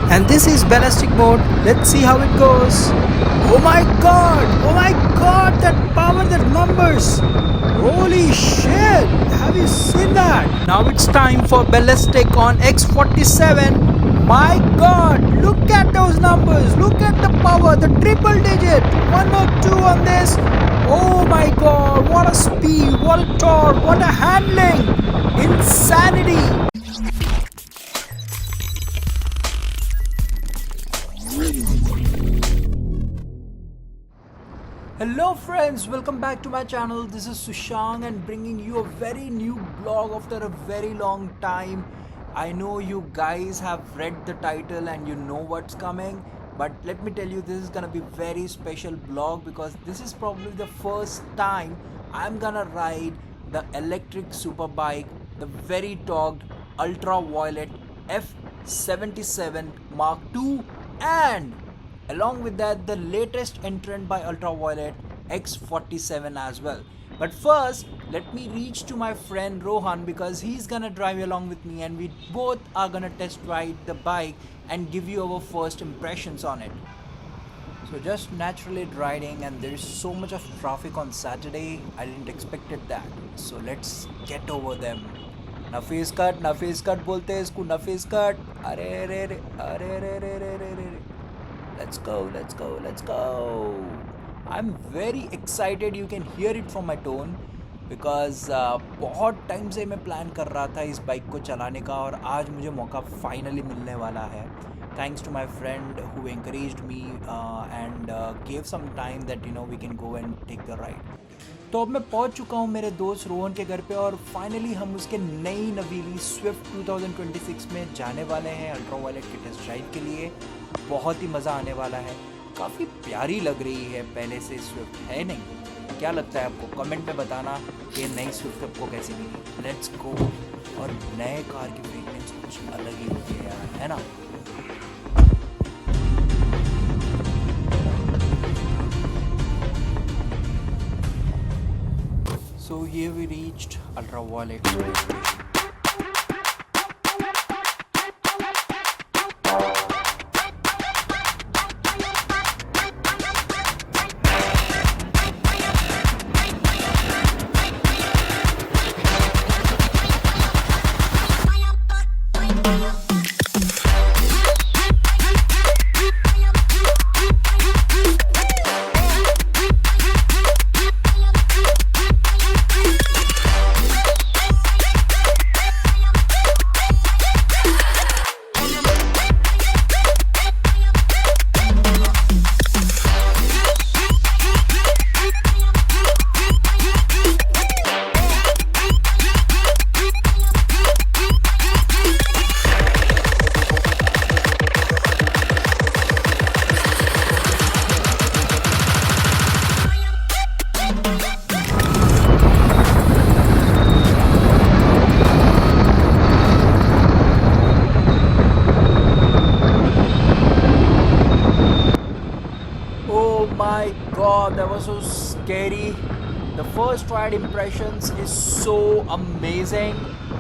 And this is ballistic mode. Let's see how it goes. Oh my god! Oh my god! That power, that numbers! Holy shit! Have you seen that? Now it's time for ballistic on X47. My god! Look at those numbers! Look at the power, the triple digit! 102 on this. Oh my god! What a speed! What a torque! What a handling! Insanity! Hello friends, welcome back to my channel. This is Sushang and bringing you a very new vlog after a very long time. I know you guys have read the title and you know what's coming, but let me tell you, this is gonna be very special vlog because this is probably the first time I'm gonna ride the electric superbike, the very torqued ultraviolet F77 Mark II, and along with that the latest entrant by ultraviolet X47 as well. But first let me reach to my friend Rohan because he's gonna drive along with me and we both are gonna test ride the bike and give you our first impressions on it. So just naturally riding, and there is so much of traffic on Saturday, I didn't expect it that. So let's get over them. Nafees cut बोलते हैं इसको, नफीस cut. अरे रे रे अरे रे रे रे रे रे. Let's go. I'm very excited. You can hear it from my tone because बहुत टाइम से मैं प्लान कर रहा था इस बाइक को चलाने का और आज मुझे मौका फाइनली मिलने वाला है. Thanks to my friend who encouraged me and gave some time that we can go and take the ride. तो अब मैं पहुंच चुका हूं मेरे दोस्त रोहन के घर पे और फाइनली हम उसके नई नवीली स्विफ्ट 2026 में जाने वाले हैं अल्ट्रावायलेट के टेस्ट ड्राइव के लिए. बहुत ही मज़ा आने वाला है. काफ़ी प्यारी लग रही है पहले से स्विफ्ट, है नहीं? क्या लगता है आपको? कमेंट में बताना कि नई स्विफ्ट आपको कैसी लगी. Let's go. और नए कार की फ्रेगरेंस कुछ अलग ही होती है यार, है ना? So here we reached Ultraviolet station. My god, that was so scary. The first ride impressions is so amazing.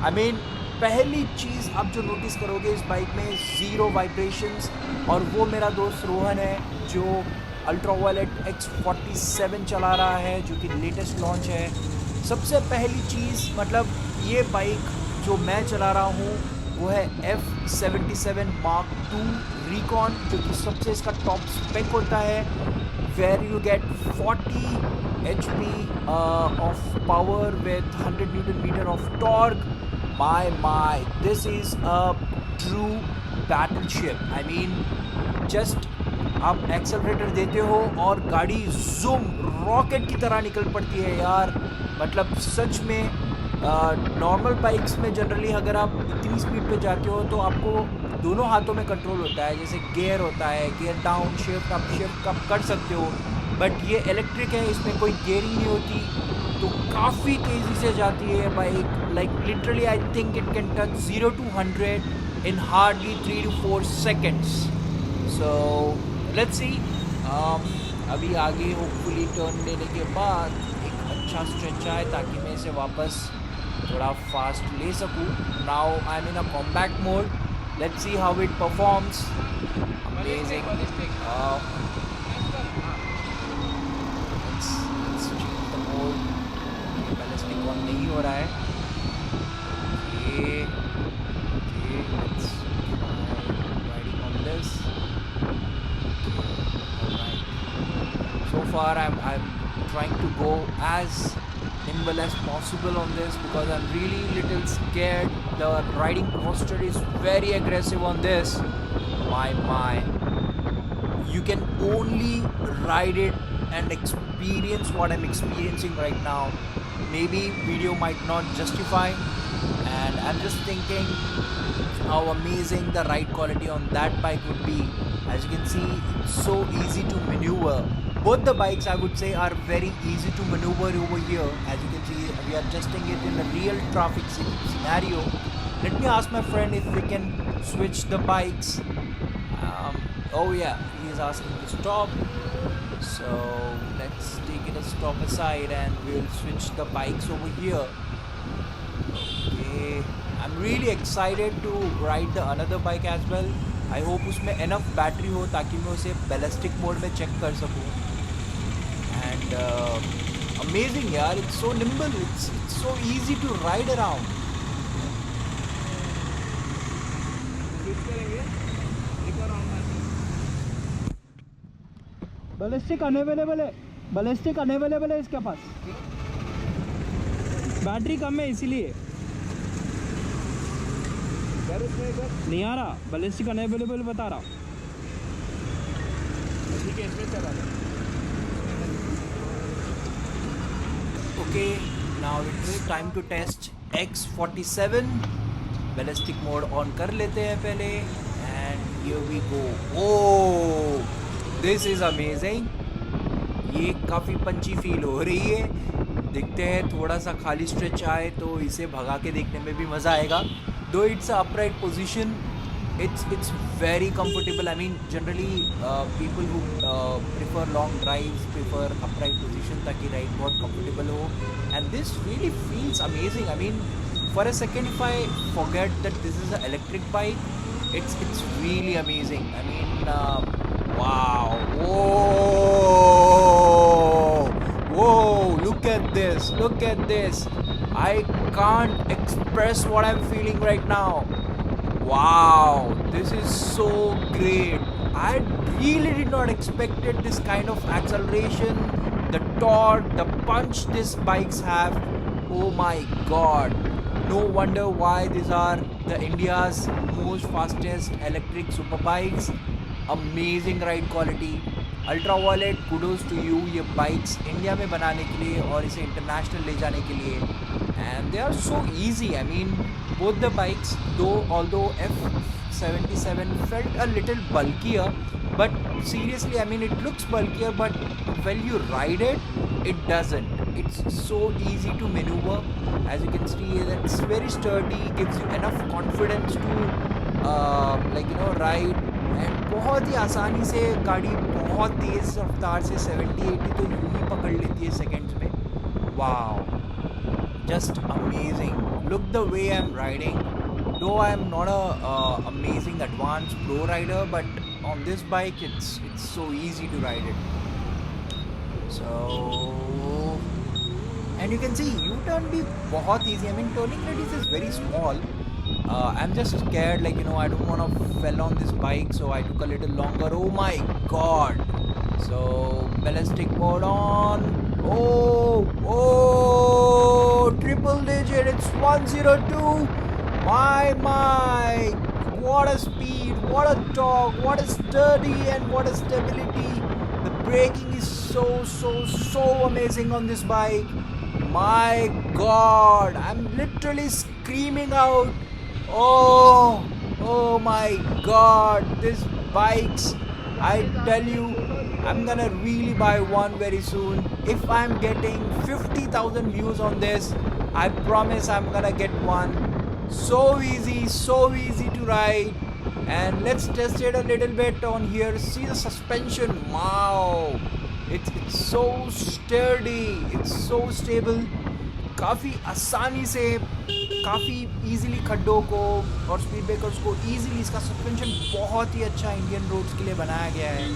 I mean, पहली चीज़ आप जो नोटिस करोगे इस बाइक में, ज़ीरो वाइब्रेशंस. और वो मेरा दोस्त रोहन है जो अल्ट्रावायलेट X47 चला रहा है, जो कि लेटेस्ट लॉन्च है. सबसे पहली चीज़, मतलब ये बाइक जो मैं चला रहा हूँ वो है F77 Mark II Recon, जो कि सबसे इसका टॉप स्पेक होता है, where you get 40 HP of power with 100 Newton meter of torque. My, this is a true battleship. I mean, just आप एक्सेलरेटर देते हो और गाड़ी ज़ूम रॉकेट की तरह निकल पड़ती है यार. मतलब सच में नॉर्मल बाइक्स में जनरली अगर आप इतनी स्पीड पे जाते हो तो आपको दोनों हाथों में कंट्रोल होता है, जैसे गियर होता है, गियर डाउन, शिफ्ट अप कर सकते हो. बट ये इलेक्ट्रिक है, इसमें कोई गियरिंग नहीं होती, तो काफ़ी तेज़ी से जाती है bike. Like literally I think it can touch 0 to 100 in hardly 3 to 4 seconds. So let's see. अभी आगे होपफुली टर्न लेने के बाद एक अच्छा स्ट्रेच आए ताकि मैं इसे वापस थोड़ा फास्ट ले सकूँ. Now I am in a compact mode. Let's see how it performs. Amazing. Let's change the mode. Ballistic on नहीं हो रहा है. Okay. Okay. Let's try riding on this. Okay. Alright. So far I'm trying to go as nimble as possible on this because I'm really little scared. The riding posture is very aggressive on this. My. You can only ride it and experience what I'm experiencing right now. Maybe video might not justify, and I'm just thinking how amazing the ride quality on that bike would be. As you can see, it's so easy to maneuver. Both the bikes I would say are very easy to maneuver over here. As you can see, we are testing it in a real traffic scenario. Let me ask my friend if we can switch the bikes. Oh yeah, he is asking to stop. So let's take it a stop aside and we'll switch the bikes over here. Okay, I'm really excited to ride the another bike as well. I hope उसमें enough battery हो ताकि मैं उसे ballistic mode में check कर सकूँ. And amazing यार, it's so nimble, it's so easy to ride around. Ballistic unavailable है इसके पास. बैटरी कम है इसीलिए नहीं आ रहा. बैलिस्टिक अनअवेलेबल बता रहा. ठीक है, इसमें चला. Okay, now it's time to test X47. Ballistic mode on कर लेते हैं पहले. And here we go. Oh, this is amazing. ये काफ़ी पंची फील हो रही है. देखते हैं थोड़ा सा खाली स्ट्रेच आए तो इसे भगा के देखने में भी मज़ा आएगा. Though it's a upright position, it's very comfortable. I mean, generally people who prefer long drives prefer upright position ताकि ride बहुत comfortable हो. And this really feels amazing. I mean, for a second if I forget that this is an electric bike, it's really amazing. I mean, wow. Whoa, look at this. I can't express what I'm feeling right now. Wow, this is so great. I really did not expected this kind of acceleration, the torque, the punch these bikes have. Oh my god. No wonder why these are the India's most fastest electric super bikes. Amazing ride quality. Ultraviolet, kudos to you. ये bikes India में बनाने के लिए और इसे international ले जाने के लिए. And they are so easy. I mean, both the bikes, although F77 felt a little bulkier, but seriously, I mean, it looks bulkier, but when you ride it, it doesn't. It's so easy to maneuver. As you can see, it's very sturdy, gives you enough confidence to ride. And बहुत ही आसानी से गाड़ी बहुत तेज़ रफ्तार से 70-80 तो यूँ ही पकड़ लेती है सेकेंड्स में. Wow, just amazing. Look the way I'm riding. Though I'm not a amazing advanced pro rider, but on this bike it's so easy to ride it. So, and you can see U-turn भी बहुत easy. I mean, turning radius is very small. I'm just scared, I don't want to fall on this bike, so I took a little longer. Oh my god. So ballistic mode on. Oh, triple digit, it's 102. My, what a speed, what a torque, what a sturdy and what a stability. The braking is so amazing on this bike. My god, I'm literally screaming out. Oh my god, these bikes, I tell you, I'm gonna really buy one very soon. If I'm getting 50,000 views on this, I promise I'm gonna get one. So easy to ride. And let's test it a little bit on here. See the suspension, wow, it's so sturdy, it's so stable. काफ़ी आसानी से काफ़ी easily खड्डों को और speed breakers को easily, इसका suspension बहुत ही अच्छा इंडियन रोड्स के लिए बनाया गया है।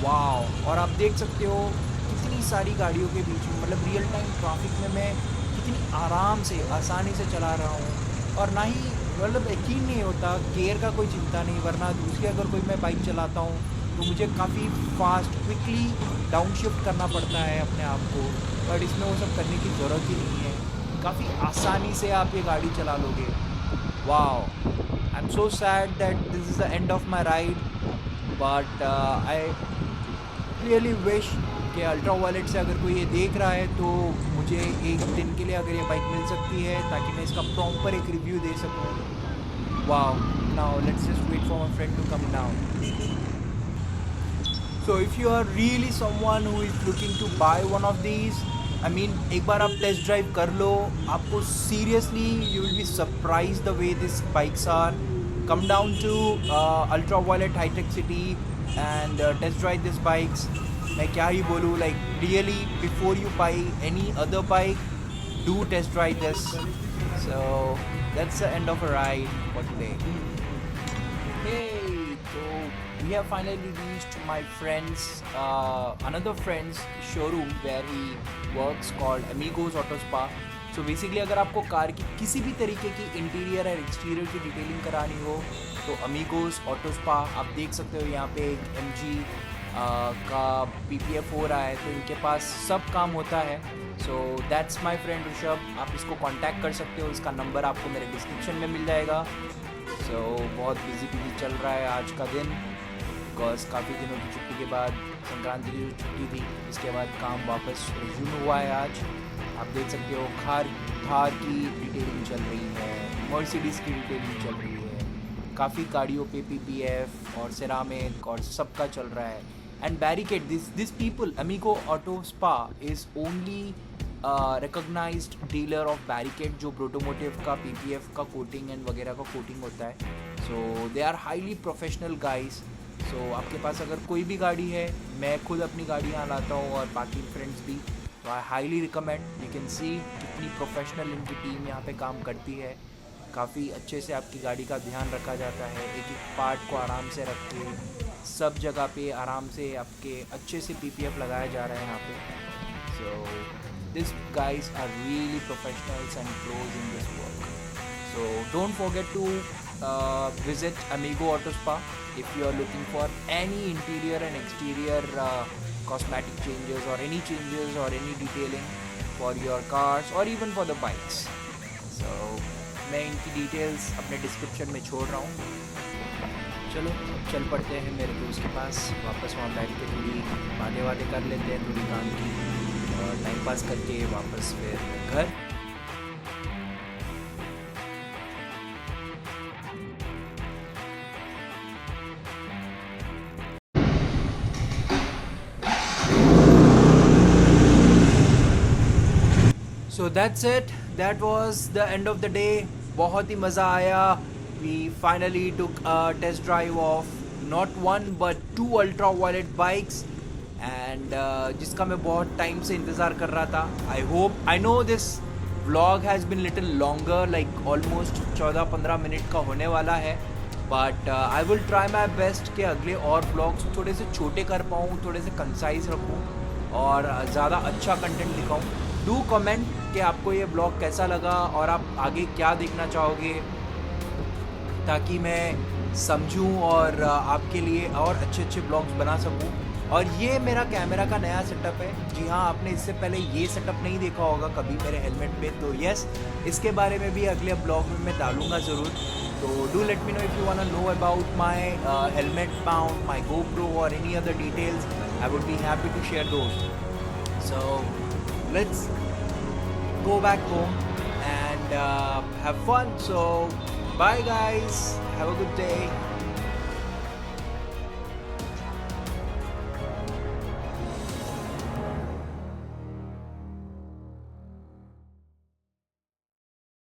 वाह! और आप देख सकते हो कितनी सारी गाड़ियों के बीच में, मतलब रियल टाइम ट्रैफिक में मैं कितनी आराम से, आसानी से चला रहा हूँ। और ना ही मतलब यकीन नहीं होता, गियर का कोई चिंता नहीं, वरना दूसरी अगर कोई मैं बाइक चलाता हूँ तो मुझे काफ़ी फास्ट क्विकली डाउन शिफ्ट करना पड़ता है अपने आप को, बट इसमें वो सब करने की ज़रूरत ही नहीं है। काफ़ी आसानी से आप ये गाड़ी चला लोगे। वाह! I am so sad that this is the end of my ride, but I really wish कि अल्ट्रा वायलेट से अगर कोई ये देख रहा है तो मुझे एक दिन के लिए अगर ये बाइक मिल सकती है ताकि मैं इसका प्रॉपर एक रिव्यू दे सकूँ। वाह! Now let's just wait for my friend to come down. So if you are really someone who is looking to buy one of these, I mean, एक बार आप टेस्ट ड्राइव कर लो, आपको seriously you will be surprised the way these bikes are. Come down to Ultraviolet High Tech City and test drive these bikes. मैं क्या ही बोलूँ, like really before you buy any other bike, do test drive this. So that's the end of a ride for today. Hey, so we have finally reached my friend's another friend's showroom where he works called Amigos Auto Spa. So basically अगर आपको car की किसी भी तरीके की interior और exterior की detailing करानी हो तो Amigos Auto Spa आप देख सकते हो। यहाँ पे एक MG का PPF हो रहा है, तो इनके पास सब काम होता है। So that's my friend Rishabh, आप इसको कांटेक्ट कर सकते हो, इसका नंबर आपको मेरे डिस्क्रिप्शन में मिल जाएगा। सो बहुत बिजी चल रहा है आज का दिन, बिकॉज काफ़ी दिनों की छुट्टी के बाद, संक्रांति की जो छुट्टी थी इसके बाद काम वापस रिज्यूम हुआ है आज। आप देख सकते हो थार की डिटेलिंग चल रही है, मर्सिडीज़ की डिटेलिंग चल रही है, काफ़ी गाड़ियों पे PPF और सेरामिक और सबका चल रहा है। And Barricade, this people, Amigo Auto Spa is only recognised dealer of Barricade, जो ब्रोटोमोटिव का PPF का कोटिंग एंड वगैरह का कोटिंग होता है। So they are highly professional guys. So आपके पास अगर कोई भी गाड़ी है, मैं खुद अपनी गाड़ी यहाँ लाता हूँ और बाकी फ्रेंड्स भी, तो I highly recommend. You can see कितनी प्रोफेशनल इनकी टीम यहाँ पे काम करती है। काफ़ी अच्छे से आपकी गाड़ी का ध्यान रखा जाता है, एक एक पार्ट को आराम से रख के सब जगह पे आराम से आपके अच्छे से PPF लगाया जा रहा है यहाँ पे। सो these guys are really professionals and pros in this work. So don't forget to visit Amigo Auto Spa if you are looking for any interior and exterior cosmetic changes or any changes or any detailing for your cars or even for the bikes. So मैं इनकी details अपने description में छोड़ रहा हूँ। चलो अब चल पड़ते हैं मेरे दोस्त के पास, वापस वहाँ बैठ के थोड़ी बातें कर लेते हैं, थोड़ी काम की और टाइम पास करके वापस फिर घर। So that's it. That was the end of the day. बहुत ही मज़ा आया. We finally took a test drive of not one but 2 ultraviolet bikes. And जिसका मैं बहुत टाइम से इंतज़ार कर रहा था। I know this vlog has been little longer, like almost 14-15 minute का होने वाला है, but I will try my best कि अगले और vlogs थोड़े से छोटे कर पाऊँ, थोड़े से कंसाइज रखूँ और ज़्यादा अच्छा कंटेंट दिखाऊँ। डू कमेंट कि आपको ये ब्लॉग कैसा लगा और आप आगे क्या देखना चाहोगे, ताकि मैं समझूं और आपके लिए और अच्छे ब्लॉग्स बना सकूं। और ये मेरा कैमरा का नया सेटअप है। जी हाँ, आपने इससे पहले ये सेटअप नहीं देखा होगा कभी मेरे हेलमेट पे, तो यस, इसके बारे में भी अगले ब्लॉग में मैं डालूंगा ज़रूर। तो do let me know if you want to know about my helmet mount, my GoPro और any other details. I would be happy to share दोस्त। So let's go back home and have fun. So bye guys, have a good day.